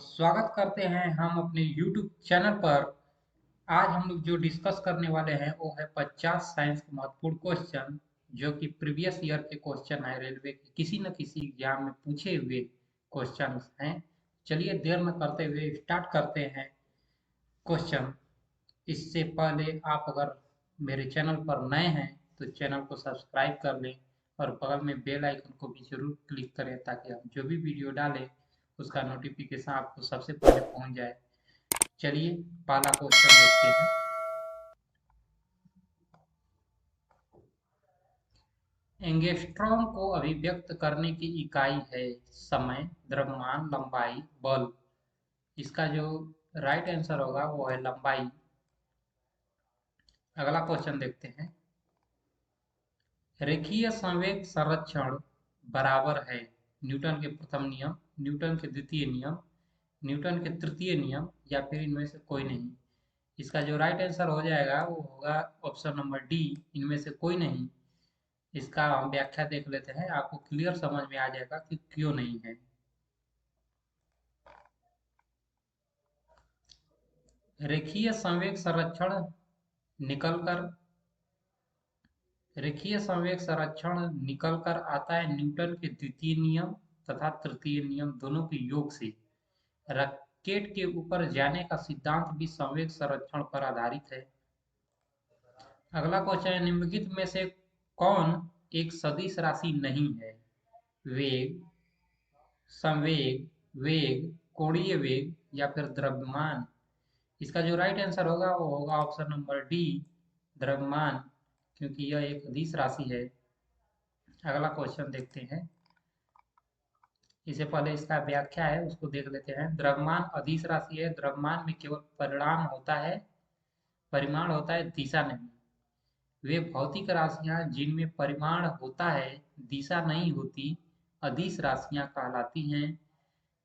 स्वागत करते हैं हम अपने YouTube चैनल पर। आज हम लोग जो डिस्कस करने वाले हैं वो है 50 साइंस के महत्वपूर्ण क्वेश्चन, जो कि प्रीवियस ईयर के क्वेश्चन है, रेलवे के किसी न किसी एग्जाम में पूछे हुए क्वेश्चन हैं। चलिए देर न करते हुए स्टार्ट करते हैं क्वेश्चन। इससे पहले आप अगर मेरे चैनल पर नए हैं तो चैनल को सब्सक्राइब कर लें और बगल में बेल आइकन को भी जरूर क्लिक करें, ताकि हम जो भी वीडियो डालें उसका नोटिफिकेशन आपको सबसे पहले पहुंच जाए। चलिए पहला क्वेश्चन देखते हैं। एंगस्ट्रॉम को अभिव्यक्त करने की इकाई है समय, द्रव्यमान, लंबाई, बल। इसका जो राइट आंसर होगा वो है लंबाई। अगला क्वेश्चन देखते हैं। रेखीय संवेग संरक्षण बराबर है न्यूटन के प्रथम नियम, न्यूटन के द्वितीय नियम, न्यूटन के तृतीय नियम, या फिर इनमें से कोई नहीं। इसका जो राइट आंसर हो जाएगा वो होगा ऑप्शन नंबर डी, इनमें से कोई नहीं। इसका हम व्याख्या देख लेते हैं, आपको क्लियर समझ में आ जाएगा कि क्यों नहीं है। रेखीय संवेग संरक्षण निकलकर रेखीय संवेग संरक्षण निकलकर आता है न्यूटन के द्वितीय नियम तथा तृतीय नियम दोनों के योग से। रॉकेट के ऊपर जाने का सिद्धांत भी संवेग संरक्षण पर आधारित है। अगला क्वेश्चन है, निम्नलिखित में से कौन एक सदिश राशि नहीं है? वेग, संवेग, वेग, कोणीय वेग, या फिर द्रव्यमान। इसका जो राइट आंसर होगा वो होगा ऑप्शन नंबर डी, द्रव्यमान, क्योंकि यह एक अदिश राशि है। अगला क्वेश्चन देखते हैं। इससे पहले इसका व्याख्या है उसको देख लेते हैं। द्रव्यमान अदिश राशि है। द्रव्यमान में केवल परिमाण होता है, दिशा नहीं। वे भौतिक राशियां जिनमें परिमाण होता है, दिशा नहीं होती, अदिश राशियां कहलाती हैं,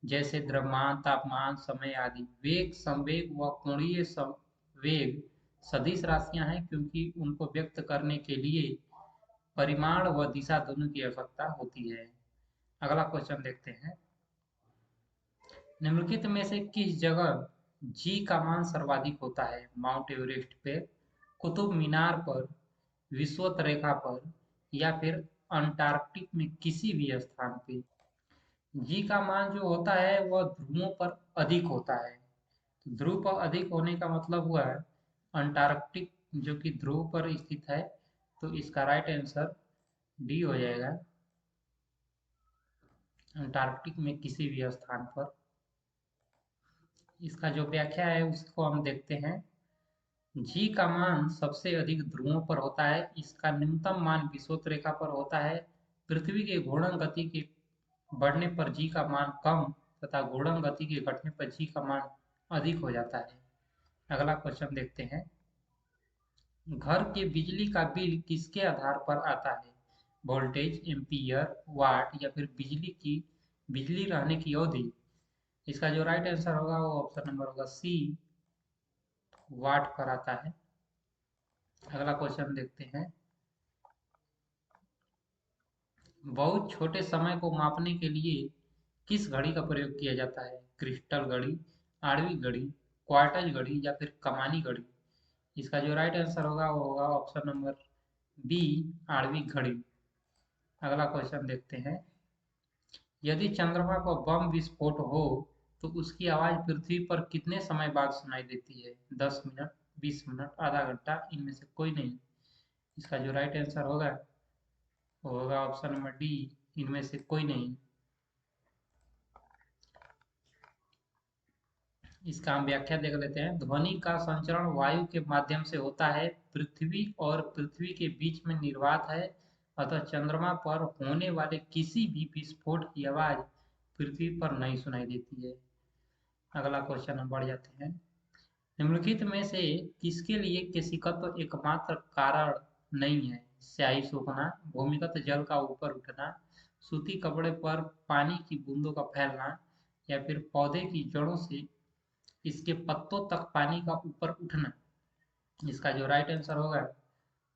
जैसे द्रव्यमान, तापमान, समय आदि। वेग, संवेग व कोणीय वेग सदिश राशियां हैं, क्योंकि उनको व्यक्त करने के लिए परिमाण व दिशा दोनों की आवश्यकता होती है। अगला क्वेश्चन देखते हैं। निम्नलिखित में से किस जगह जी का मान सर्वाधिक होता है? माउंट एवरेस्ट पे, कुतुब मीनार पर, विषुवत रेखा पर, या फिर अंटार्कटिक में किसी भी स्थान पे? जी का मान जो होता है वह ध्रुवों पर अधिक होता है। तो ध्रुव पर अधिक होने का मतलब हुआ है अंटार्कटिक, जो कि ध्रुव पर स्थित है। तो इसका राइट आंसर डी हो जाएगा, अंटार्कटिक में किसी भी स्थान पर। इसका जो व्याख्या है उसको हम देखते हैं। जी का मान सबसे अधिक ध्रुवों पर होता है। इसका न्यूनतम मान विषुवत रेखा पर होता है। पृथ्वी के घूर्णन गति के बढ़ने पर जी का मान कम तथा घूर्णन गति के घटने पर जी का मान अधिक हो जाता है। अगला क्वेश्चन देखते हैं। घर के बिजली का बिल किसके आधार पर आता है? वोल्टेज, एम्पीयर, वाट, या फिर बिजली रहने की अवधि। इसका जो राइट आंसर होगा वो ऑप्शन नंबर होगा सी, वाट पर आता है। अगला क्वेश्चन देखते हैं। बहुत छोटे समय को मापने के लिए किस घड़ी का प्रयोग किया जाता है? क्रिस्टल घड़ी, आणविक घड़ी, क्वार्टज घड़ी, या फिर कमानी घड़ी। इसका जो राइट आंसर होगा वो होगा ऑप्शन नंबर बी, आणविक घड़ी। अगला क्वेश्चन देखते हैं। यदि चंद्रमा पर बम विस्फोट हो तो उसकी आवाज पृथ्वी पर कितने समय बाद सुनाई देती है? 10 मिनट, 20 मिनट, आधा घंटा, इनमें से कोई नहीं। इसका जो राइट आंसर होगा वो होगा ऑप्शन नंबर डी, इनमें से कोई नहीं। इसका हम व्याख्या देख लेते हैं। ध्वनि का संचरण वायु के माध्यम से होता है। पृथ्वी के बीच में निर्वात है, अतः चंद्रमा पर होने वाले किसी भी विस्फोट की आवाज पृथ्वी पर नहीं सुनाई देती है। अगला क्वेश्चन हम बढ़ जाते हैं। निम्नलिखित में से किसके लिए केशिकत्व एकमात्र कारण नहीं है? स्याही सूखना, भूमिगत जल का ऊपर उठना, सूती कपड़े पर पानी की बूंदों का फैलना, या फिर पौधे की जड़ों से इसके पत्तों तक पानी का ऊपर उठना। इसका जो राइट आंसर होगा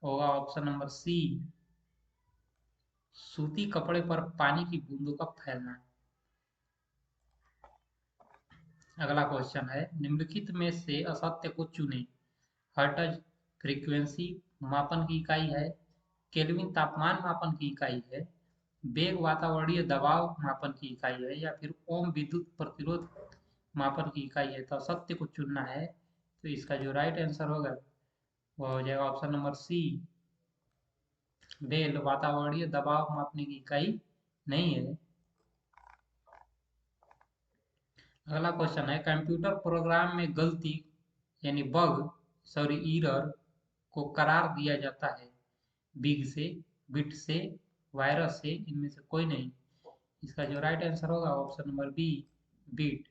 होगा ऑप्शन नंबर सी, सूती कपड़े पर पानी की बूंदों का फैलना। अगला क्वेश्चन है, निम्नलिखित में से असत्य को चुनें। हर्ट्ज फ्रीक्वेंसी मापन की इकाई है, केल्विन तापमान मापन की इकाई है, वेग वातावरणीय दबाव मापन की इकाई है, या फिर ओम विद्युत प्रतिरोध मापन की इकाई है। तो असत्य को चुनना है, तो इसका जो राइट आंसर होगा वो हो जाएगा ऑप्शन नंबर सी, बेल वातावरणीय दबाव मापने की इकाई नहीं है। अगला क्वेश्चन है, कंप्यूटर प्रोग्राम में गलती यानी एरर को करार दिया जाता है। बिग से, बिट से, वायरस से, इनमें से कोई नहीं। इसका जो राइट आंसर होगा ऑप्शन नंबर बी, बिट।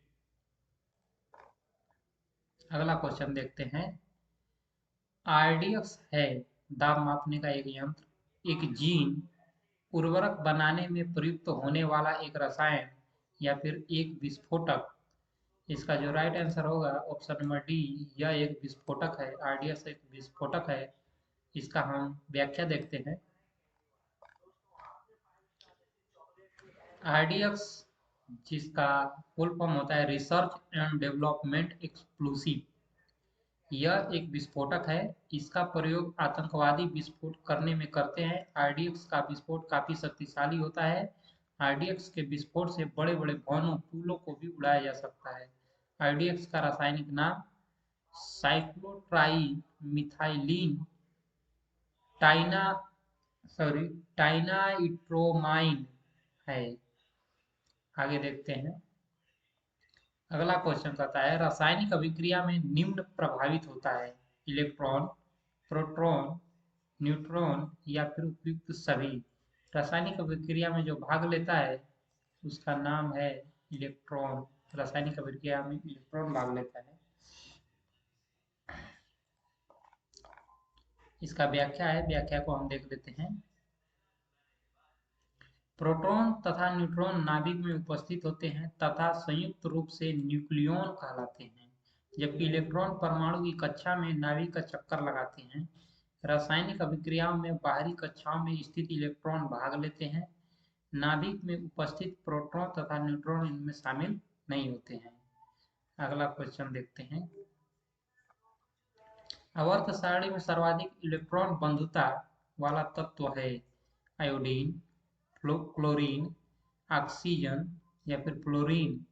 अगला क्वेश्चन देखते हैं, आरडीएक्स है दाब मापने का एक यंत्र, एक जीन, उर्वरक बनाने में प्रयुक्त होने वाला एक रसायन, या फिर एक विस्फोटक। इसका जो राइट आंसर होगा ऑप्शन नंबर डी, यह एक विस्फोटक है। आरडीएक्स एक विस्फोटक है। इसका हम व्याख्या देखते हैं। आरडीएक्स, जिसका फुल फॉर्म होता है रिसर्च एंड डेवलपमेंट एक्सप्लोसिव, यह एक विस्फोटक है। इसका प्रयोग आतंकवादी विस्फोट करने में करते हैं। आरडीएक्स का विस्फोट काफी शक्तिशाली होता है। आरडीएक्स के विस्फोट से बड़े बड़े भवनों, पुलों को भी उड़ाया जा सकता है। आरडीएक्स का रासायनिक नाम साइक्लोट्राई मिथाइलिन टाइना सॉरी टाइनाइट्रोमाइन है। आगे देखते हैं। अगला क्वेश्चन कहता है, रासायनिक अभिक्रिया में निम्न प्रभावित होता है। इलेक्ट्रॉन, प्रोटॉन, न्यूट्रॉन, या फिर उपयुक्त सभी। रासायनिक अभिक्रिया में जो भाग लेता है उसका नाम है इलेक्ट्रॉन। रासायनिक अभिक्रिया में इलेक्ट्रॉन भाग लेता है। इसका व्याख्या है, व्याख्या को हम देख लेते हैं। प्रोटॉन तथा न्यूट्रॉन नाभिक में उपस्थित होते हैं तथा संयुक्त रूप से न्यूक्लियॉन कहलाते हैं, जबकि इलेक्ट्रॉन परमाणु की कक्षा में नाभिक का चक्कर लगाते हैं। रासायनिक अभिक्रियाओं में बाहरी कक्षाओं में स्थित इलेक्ट्रॉन भाग लेते हैं। नाभिक में उपस्थित प्रोटॉन तथा न्यूट्रॉन इनमें शामिल नहीं होते हैं। अगला क्वेश्चन देखते हैं। आवर्त सारणी में सर्वाधिक इलेक्ट्रॉन बंधुता वाला तत्व है आयोडीन, क्लोरीन, ऑक्सीजन, या फिर फ्लोरीन।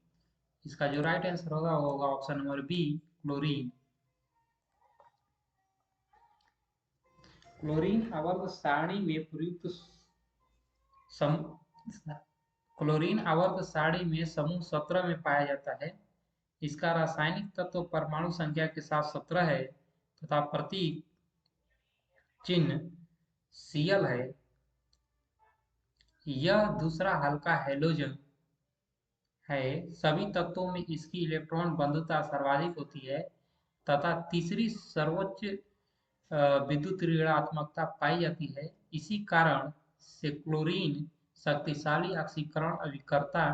इसका जो राइट आंसर होगा वो होगा option number B, chlorine. Chlorine आवर्त सारणी में प्रयुक्त सम क्लोरीन आवर्त सारणी में समूह 17 में पाया जाता है। इसका रासायनिक तत्व परमाणु संख्या के साथ 17 है तथा प्रतीक चिन्ह Cl है। यह दूसरा हल्का हैलोजन है। सभी तत्वों में इसकी इलेक्ट्रॉन बंधुता सर्वाधिक होती है तथा तीसरी सर्वोच्च विद्युत ऋणात्मकता पाई जाती है। इसी कारण से क्लोरीन शक्तिशाली ऑक्सीकरण अभिकर्ता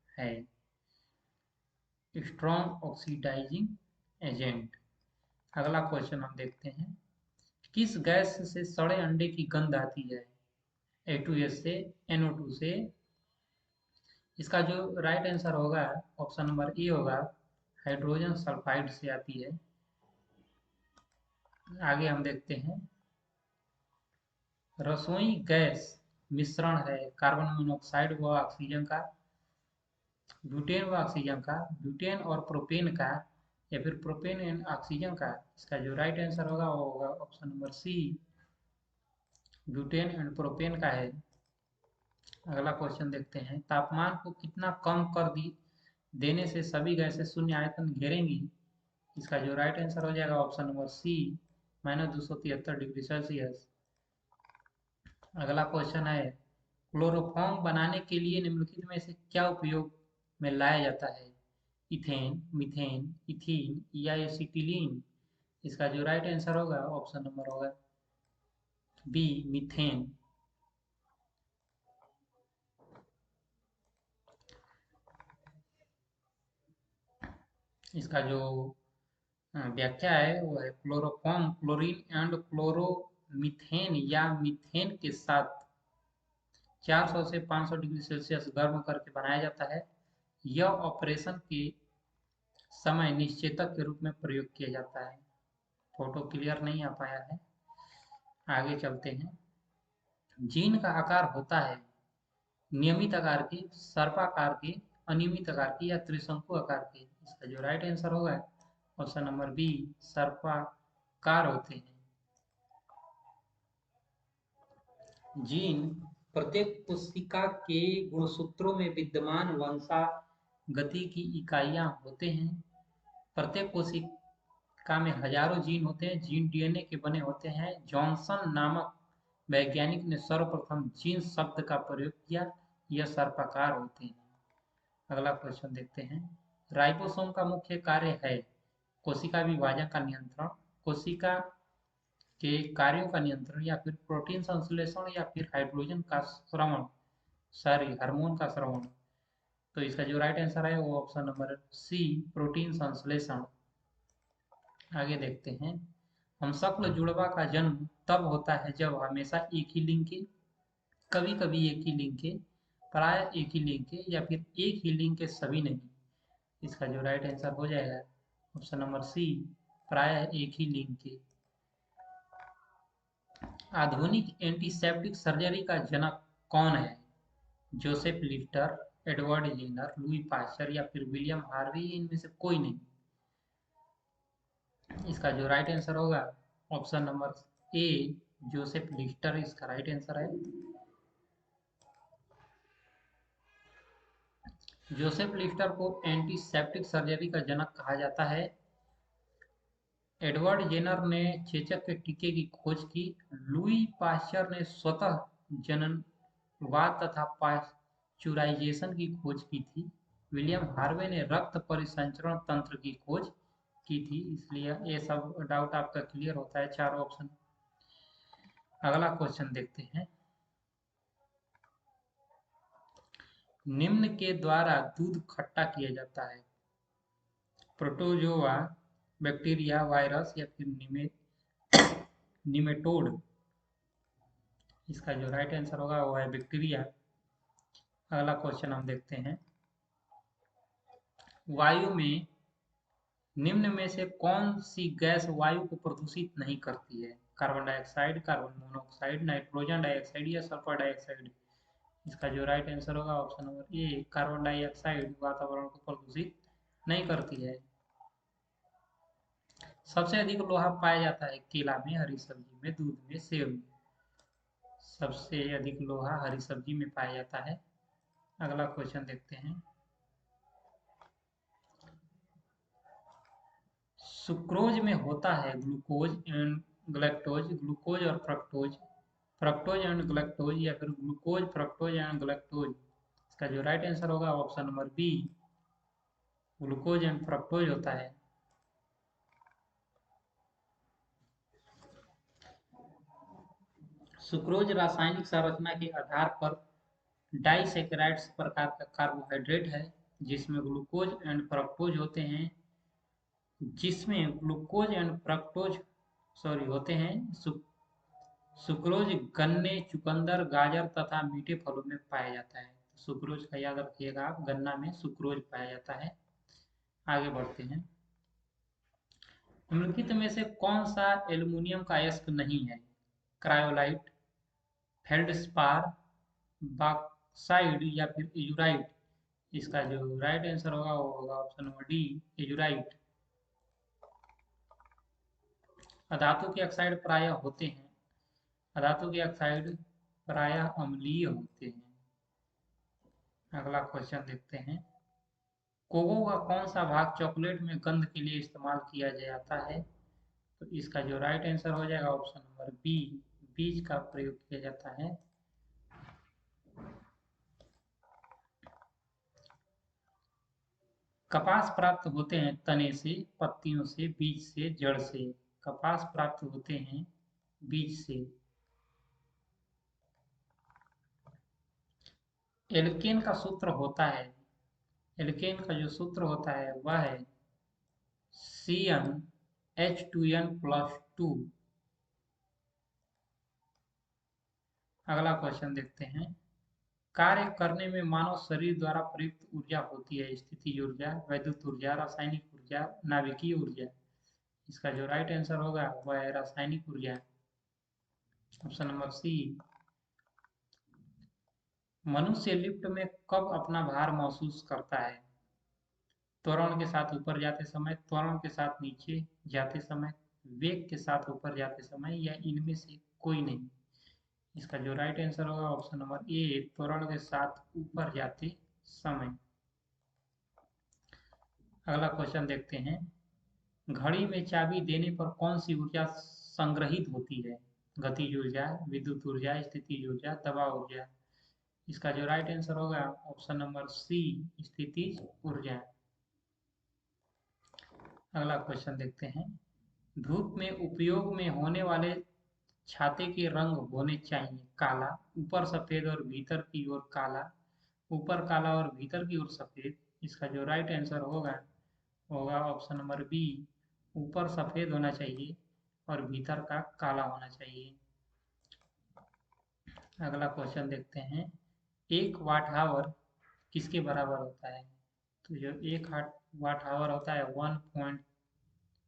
है, स्ट्रॉन्ग ऑक्सीडाइजिंग एजेंट। अगला क्वेश्चन हम देखते हैं, किस गैस से सड़े अंडे की गंध आती है? A2S से, NO2 से। इसका जो राइट आंसर होगा ऑप्शन नंबर ए होगा, हाइड्रोजन सल्फाइड से आती है। आगे हम देखते हैं, रसोई गैस मिश्रण है कार्बन मोनोऑक्साइड व ऑक्सीजन का, ब्यूटेन व ऑक्सीजन का, ब्यूटेन और प्रोपेन का, या फिर प्रोपेन एंड ऑक्सीजन का। इसका जो राइट आंसर होगा वो होगा option number C, butane and propane का है। अगला क्वेश्चन देखते हैं, तापमान को कितना कम कर देने से सभी गैसें शून्य आयतन घेरेंगी? इसका जो राइट आंसर हो जाएगा option number C, -273 degree Celsius. अगला क्वेश्चन है, क्लोरोफॉर्म बनाने के लिए निम्नलिखित में से क्या उपयोग में लाया जाता है? इथेन, मीथेन, इथीन, या एसिटिलीन। इसका जो राइट आंसर होगा ऑप्शन नंबर होगा बी, मीथेन। इसका जो व्याख्या है वो है, क्लोरोफॉर्म क्लोरीन एंड क्लोरोमीथेन या मीथेन के साथ 400 से 500 डिग्री सेल्सियस गर्म करके बनाया जाता है। यह ऑपरेशन के समय निश्चेतक के रूप में प्रयोग किया जाता है। फोटो क्लियर नहीं आ पाया है, आगे चलते हैं। जीन का आकार होता है नियमित आकार के, सर्पाकार के, अनियमित आकार के या त्रिशंकु आकार के। इसका जो राइट आंसर होगा ऑप्शन नंबर बी, सर्पाकार होते हैं। जीन प्रत्येक कोशिका के गुणसूत्रों में विद्यमान वंशागति की इकाइयां होते हैं। प्रत्येक कोशिका में हजारों जीन होते हैं। जीन डीएनए के बने होते हैं। जॉनसन नामक वैज्ञानिक ने सर्वप्रथम जीन शब्द का प्रयोग किया। यह सर्पाकार होते हैं। अगला क्वेश्चन देखते हैं। राइबोसोम का मुख्य कार्य है कोशिका विभाजन का नियंत्रण, कोशिका के कार्यों का नियंत्रण, या फिर प्रोटीन संश्लेषण, या फिर हाइड्रोजन का श्रवण, सॉरी हार्मोन का श्रवण। तो इसका जो राइट आंसर है वो ऑप्शन नंबर सी, प्रोटीन संश्लेषण। आगे देखते हैं। हमशक्ल जुड़वा का जन्म तब होता है जब हमेशा एक ही लिंग के, कभी कभी एक ही लिंग के, प्राय एक ही लिंग के, या फिर एक ही लिंग के सभी नहीं। इसका जो राइट आंसर हो जाएगा ऑप्शन नंबर सी, प्राय एक ही लिंग के। आधुनिक एंटीसेप्टिक सर्जरी का जनक कौन है? Joseph Lister, Edward Jenner, Louis Pasteur, या फिर विलियम हार्वी, इनमें से कोई नहीं। इसका जो राइट आंसर होगा option number A, Joseph lifter इसका राइट आंसर है। जोसेफ लिफ्टर को एंटीसेप्टिक सर्जरी का जनक कहा जाता है। एडवर्ड जेनर ने चेचक के टीके की खोज की। लुई पाश्चर ने स्वतः जननवाद तथा पाश्चुराइजेशन की खोज की थी। विलियम हार्वे ने रक्त परिसंचरण तंत्र की खोज की थी। इसलिए ये सब डाउट आपका क्लियर होता है, चारों ऑप्शन। अगला क्वेश्चन देखते हैं। निम्न के द्वारा दूध खट्टा किया जाता है। प्रोटोजोआ, बैक्टीरिया, वायरस, या फिर निमेटोड। इसका जो राइट आंसर होगा वो है बैक्टीरिया। अगला क्वेश्चन हम देखते हैं। वायु में निम्न में से कौन सी गैस वायु को प्रदूषित नहीं करती है? Carbon dioxide, carbon monoxide, nitrogen dioxide, या सल्फर डाइऑक्साइड। इसका जो राइट आंसर होगा option number A, carbon dioxide वातावरण को प्रदूषित नहीं करती है। सबसे अधिक लोहा पाया जाता है केला में, हरी सब्जी में, दूध में, सेब में। सबसे अधिक लोहा हरी सब्जी में पाया जाता है। अगला क्वेश्चन देखते हैं। सुक्रोज में होता है ग्लूकोज एंड ग्लैक्टोज, ग्लूकोज और फ्रक्टोज, फ्रक्टोज एंड ग्लैक्टोज, या फिर ग्लूकोज, फ्रक्टोज एंड ग्लैक्टोज। इसका जो राइट आंसर होगा option number B, glucose and fructose होता है। सुक्रोज रासायनिक संरचना के आधार पर डाइसैकेराइड्स प्रकार का कार्बोहाइड्रेट है, जिसमें ग्लूकोज एंड फ्रक्टोज होते हैं, जिसमें ग्लूकोज एंड फ्रक्टोज होते हैं। सुक्रोज गन्ने, चुकंदर, गाजर तथा मीठे फलों में पाया जाता है। सुक्रोज का याद रखिएगा आप, गन्ना में सुक्रोज पाया जाता है। आगे बढ़ते हैं। निम्नलिखित में से कौन सा एल्युमिनियम का अयस्क नहीं है? क्रायोलाइट, फेल्डस्पार, बॉक्साइड, या फिर एजुराइट। इसका जो राइट आंसर होगा वो होगा ऑप्शन नंबर डी, एजुराइट। अधातु के ऑक्साइड प्रायः होते हैं, अधातु के ऑक्साइड प्रायः अम्लीय होते हैं। अगला क्वेश्चन देखते हैं। कोको का कौन सा भाग चॉकलेट में गंध के लिए इस्तेमाल किया जाता है? तो इसका जो राइट आंसर हो जाएगा ऑप्शन नंबर बी, बीज का प्रयोग किया जाता है। कपास प्राप्त होते हैं तने से, पत्तियों से, बीज से, जड़ से। कपास प्राप्त होते हैं बीज से। एल्केन का सूत्र होता है, एल्केन का जो सूत्र होता है वह है CnH2n+2। अगला क्वेश्चन देखते हैं। कार्य करने में मानव शरीर द्वारा प्रयुक्त ऊर्जा होती है स्थितिज ऊर्जा, वैद्युत ऊर्जा, रासायनिक ऊर्जा, नाभिकीय ऊर्जा। इसका जो राइट आंसर होगा वह है रासायनिक ऊर्जा, ऑप्शन नंबर सी। मनुष्य लिफ्ट में कब अपना भार महसूस करता है? त्वरण के साथ ऊपर जाते समय, त्वरण के साथ नीचे जाते समय, वेग के साथ ऊपर जाते समय, या इनमें से कोई नहीं। इसका जो राइट आंसर होगा ऑप्शन नंबर ए, त्वरण के साथ ऊपर जाते समय। अगला क्वेश्चन देखते हैं। घड़ी में चाबी देने पर कौन सी ऊर्जा संग्रहित होती है? गतिज ऊर्जा, विद्युत ऊर्जा, स्थितिज ऊर्जा, दबाव ऊर्जा। इसका जो राइट आंसर होगा ऑप्शन नंबर सी, स्थितिज ऊर्जा। अगला क्वेश्चन देखते हैं। धूप में उपयोग में होने वाले छाते के रंग होने चाहिए काला, ऊपर सफेद और भीतर की ओर काला, ऊपर काला और भीतर की ओर सफेद। इसका जो राइट आंसर होगा होगा ऑप्शन नंबर बी, ऊपर सफेद होना चाहिए और भीतर का काला होना चाहिए। अगला क्वेश्चन देखते हैं। एक वाट आवर किसके बराबर होता है? तो जो एक वाट आवर होता है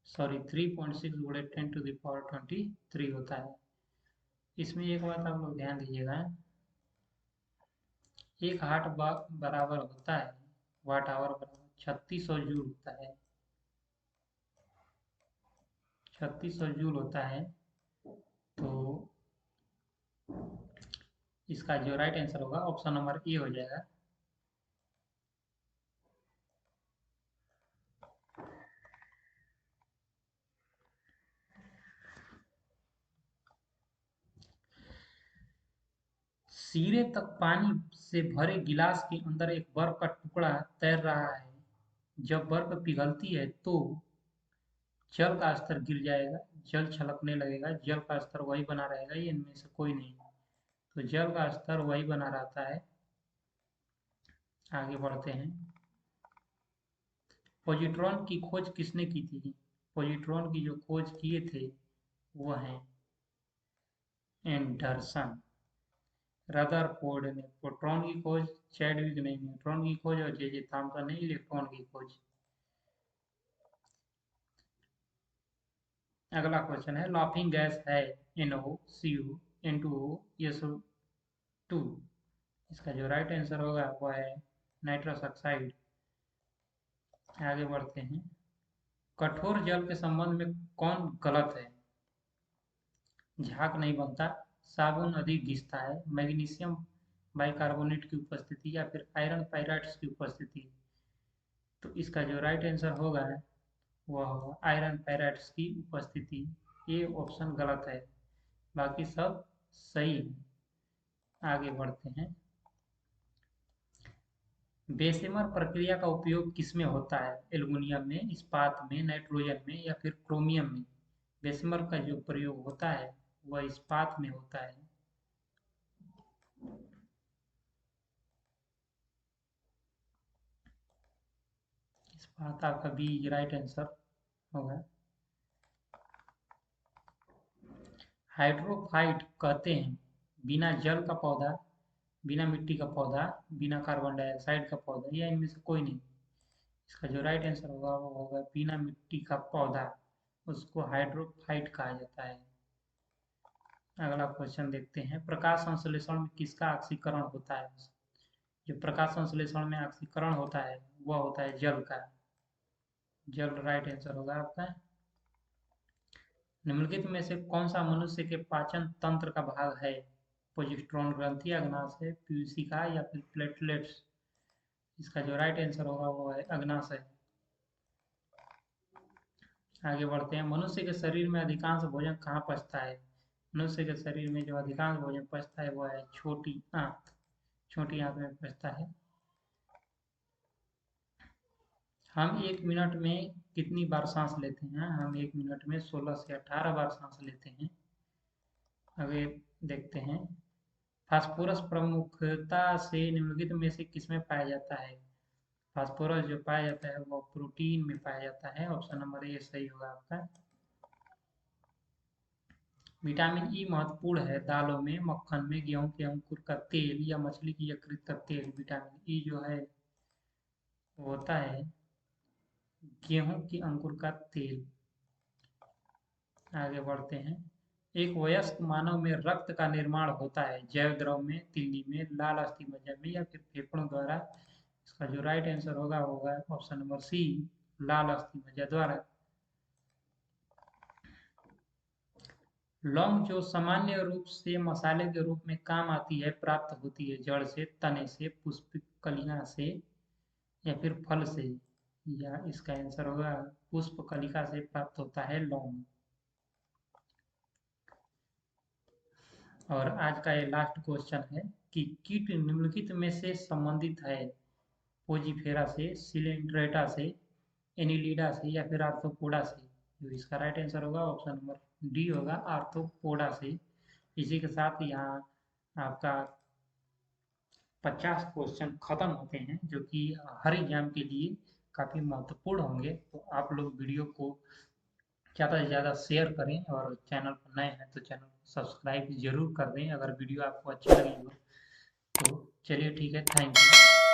3.6 गुणे 10⁻23 होता है। इसमें एक बात आप लोग ध्यान दीजिएगा, एक बराबर होता है, वाट आवर बराबर 3600 जूल होता है, 3600 जूल होता है। तो इसका जो राइट आंसर होगा ऑप्शन नंबर ए हो जाएगा। सिरे तक पानी से भरे गिलास के अंदर एक बर्फ का टुकड़ा तैर रहा है। जब बर्फ पिघलती है तो जल का स्तर गिर जाएगा, जल छलकने लगेगा, जल का स्तर वही बना रहेगा, ये इनमें से कोई नहीं। तो जल का स्तर वही बना रहता है। आगे बढ़ते हैं। पॉजिट्रॉन की खोज किसने की थी? पॉजिट्रॉन की जो खोज किए थे वो हैं एंडरसन। रदरफोर्ड ने प्रोटॉन की खोज, चैडविक ने न्यूट्रॉन की खोज और जे थॉमसन ने इलेक्ट्रॉन की खोज। अगला क्वेश्चन है। लाफिंग गैस है NO, CO, N2O, SO2। इसका जो राइट आंसर होगा वो है नाइट्रस ऑक्साइड। आगे बढ़ते हैं। कठोर जल के संबंध में कौन गलत है? झाग नहीं बनता, साबुन अधिक घिसता है, मैग्नीशियम बाइकार्बोनेट की उपस्थिति, या फिर आयरन पाइराइट्स की उपस्थिति। तो इसका जो राइट आंसर होगा वह होगा आयरन पाइराइट्स की उपस्थिति। ये ऑप्शन गलत है, बाकी सब सही है। आगे बढ़ते हैं। बेसेमर प्रक्रिया का उपयोग किसमें होता है? एल्युमिनियम में, इस्पात में, नाइट्रोजन में, या फिर क्रोमियम में। बेसेमर का जो प्रयोग होता है वह इस्पात में होता है। इस्पात आपका बी राइट आंसर होगा। हाइड्रोफाइट कहते हैं बिना जल का पौधा, बिना मिट्टी का पौधा, बिना कार्बन डाइऑक्साइड का पौधा, या इनमें से कोई नहीं। इसका जो राइट आंसर होगा वो होगा बिना मिट्टी का पौधा, उसको हाइड्रोफाइट कहा जाता है। अगला क्वेश्चन देखते हैं। प्रकाश संश्लेषण में किसका ऑक्सीकरण होता है? जो प्रकाश संश्लेषण में ऑक्सीकरण होता है वह होता है जल का। जल राइट आंसर होगा आपका। निम्नलिखित में से कौन सा मनुष्य के पाचन तंत्र का भाग है? प्रोजेस्टेरोन ग्रंथि, अग्नाशय, पीयूषिका, या फिर प्लेटलेट्स। इसका जो राइट आंसर होगा वो है अग्नाशय। आगे बढ़ते हैं। मनुष्य के शरीर में अधिकांश भोजन कहाँ पचता है? मनुष्य के शरीर में जो अधिकांश भोजन पचता है वो है छोटी आंत। छोटी आंत में पचता है। हम 1 मिनट में कितनी बार सांस लेते हैं? हम 1 मिनट में 16 से 18 बार सांस लेते हैं। आगे देखते हैं। फास्फोरस प्रमुखता से निम्नलिखित में से किसमें पाया जाता है? फास्फोरस जो पाया जाता है वो प्रोटीन में पाया जाता है। ऑप्शन नंबर ए सही होगा आपका। विटामिन ई महत्वपूर्ण है दालों में, मक्खन में, गेहूं के अंकुर का तेल, या मछली की यकृत का तेल। विटामिन ई जो है वो होता है गेहूं की अंकुर का तेल। आगे बढ़ते हैं। एक वयस्क मानव में रक्त का निर्माण होता है जैव द्रव में, तिल्ली में, लाल अस्थि मज्जा में या फिर फेफड़ों द्वारा। इसका जो राइट आंसर होगा होगा ऑप्शन नंबर सी, लाल अस्थि मज्जा द्वारा। लौंग जो सामान्य रूप से मसाले के रूप में काम आती है, प्राप्त होती है जड़ से, तने से, पुष्प कलियां से या फिर फल से। या इसका आंसर होगा पुष्प कलिका से प्राप्त होता है लौंग। और आज का ये लास्ट क्वेश्चन है कि कीट निम्नलिखित में से संबंधित है, पोजीफेरा से, सिलेंड्रेटा से, एनिलिडा से या फिर आर्थ्रोपोडा से। जो इसका राइट आंसर होगा ऑप्शन नंबर डी होगा, आर्थ्रोपोडा से। इसी के साथ यहाँ आपका 50 क्वेश्चन खत्म होते हैं, जो कि हर एग्जाम के लिए काफ़ी महत्वपूर्ण होंगे। तो आप लोग वीडियो को ज़्यादा से ज़्यादा शेयर करें और चैनल पर नए हैं तो चैनल को सब्सक्राइब ज़रूर कर दें अगर वीडियो आपको अच्छी लगी हो। तो चलिए ठीक है, थैंक यू।